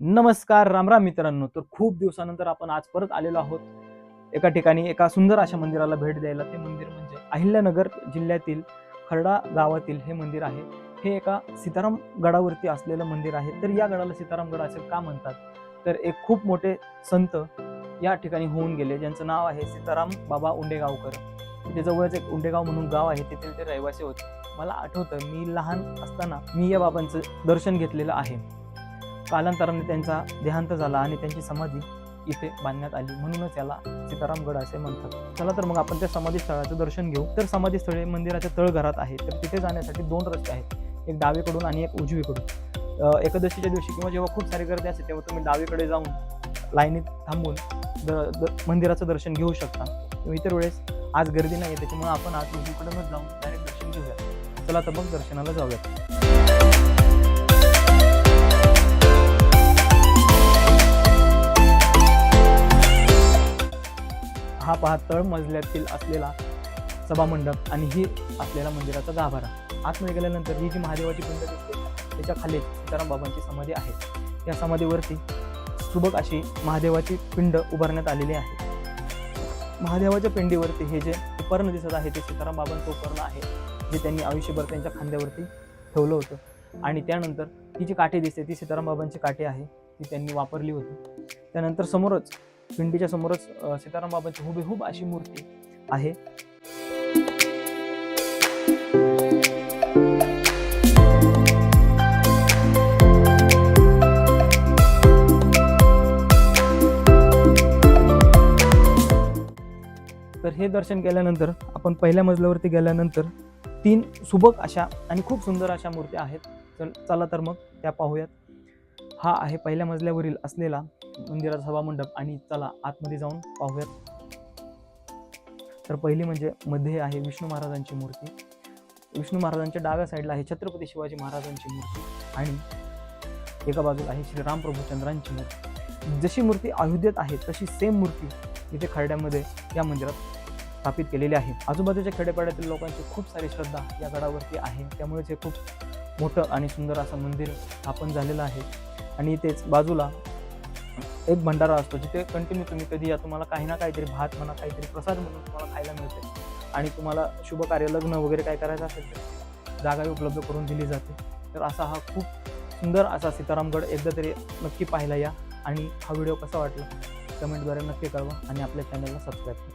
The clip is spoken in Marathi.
नमस्कार, रामराम मित्रांनो. तर खूप दिवसानंतर आपण आज परत आलेलो आहोत एका ठिकाणी, एका सुंदर अशा मंदिराला भेट द्यायला. ते मंदिर म्हणजे अहिल्यानगर जिल्ह्यातील खर्डा गावातील हे मंदिर आहे. हे एका सीताराम गडावरती असलेलं मंदिर आहे. तर या गडाला सीताराम गड असे का म्हणतात? तर एक खूप मोठे संत या ठिकाणी होऊन गेले, ज्यांचं नाव आहे सीताराम बाबा उंडेगावकर. तिथे जवळच एक उंडेगाव म्हणून गाव आहे, तेथील ते रहिवासी होते. मला आठवतं, मी लहान असताना मी या बाबांचं दर्शन घेतलेलं आहे. कालांतराने त्यांचा देहांत झाला आणि त्यांची समाधी इथे बांधण्यात आली, म्हणूनच याला सीतारामगड असे म्हणतात. चला तर मग आपण त्या समाधी स्थळाचं दर्शन घेऊ. तर समाधी स्थळे मंदिराच्या तळघरात आहे. तर तिथे जाण्यासाठी 2 रस्ते आहेत, एक डावीकडून आणि एक उजवीकडून. एकादशीच्या दिवशी किंवा जेव्हा खूप सारी गर्दी असते तेव्हा तुम्ही डावीकडे जाऊन लाईनीत थांबून मंदिराचं दर्शन घेऊ शकता. इतर वेळेस आज गर्दी नाही, त्याच्यामुळे आपण आज उजवीकडूनच जाऊन डायरेक्ट दर्शन घेऊया. चला तर मग दर्शनाला जाऊयात. हा पहा, तळ मजल्यातील असलेला सभामंडप आणि ही असलेला मंदिराचा गाभारा. आतमध्ये गेल्यानंतर ही जी महादेवाची पिंड दिसते त्याच्या खाली सीताराम बाबांची समाधी आहे. या समाधीवरती सुबक अशी महादेवाची पिंड उभारण्यात आलेली आहे. महादेवाच्या पिंडीवरती हे जे उपकरण दिसत आहे ते सीताराम बाबांचं उपकरण आहे, जे त्यांनी आयुष्यभर त्यांच्या खांद्यावरती ठेवलं होतं. आणि त्यानंतर ही जी काठी दिसते ती सीताराम बाबांची काठी आहे, ती त्यांनी वापरली होती. त्यानंतर समोरच पिंडीच्या समोरच सीताराम बाबांची हुबेहूब अशी मूर्ती आहे. तर हे दर्शन केल्यानंतर आपण पहिल्या मजल्यावरती गेल्यानंतर 3 सुबक अशा आणि खूप सुंदर अशा मूर्त्या आहेत. चला तर मग त्या पाहूयात. हा आहे पहिल्या मजल्यावरील असलेला मंदिराचा सभामंडप आणि चला आतमध्ये जाऊन पाहूयात. तर पहिली म्हणजे मध्ये आहे विष्णू महाराजांची मूर्ती. विष्णू महाराजांच्या डाव्या साईडला आहे छत्रपती शिवाजी महाराजांची मूर्ती आणि एका बाजूला आहे श्रीराम प्रभुचंद्रांची मूर्ती. जशी मूर्ती अयोध्येत आहे तशी सेम मूर्ती इथे खर्ड्यामध्ये या मंदिरात स्थापित केलेली आहे. आजूबाजूच्या खेडेपाड्यातील लोकांची खूप सारी श्रद्धा या गडावरती आहे, त्यामुळेच हे खूप मोठं आणि सुंदर असं मंदिर स्थापन झालेलं आहे. आणि इथेच बाजूला एक भंडारा असतो, जिथे कंटिन्यू तुम्ही कधी या, तुम्हाला काही ना काहीतरी भात म्हणा, काहीतरी प्रसाद म्हणून तुम्हाला खायला मिळते. आणि तुम्हाला शुभ कार्य, लग्न वगैरे काय करायचं असेल तर जागाही उपलब्ध करून दिली जाते. तर असा हा खूप सुंदर असा सीतारामगड एकदा तरी नक्की पाहायला या. आणि हा व्हिडिओ कसा वाटला कमेंटद्वारे नक्की कळवा आणि आपल्या चॅनलला सबस्क्राईब करा.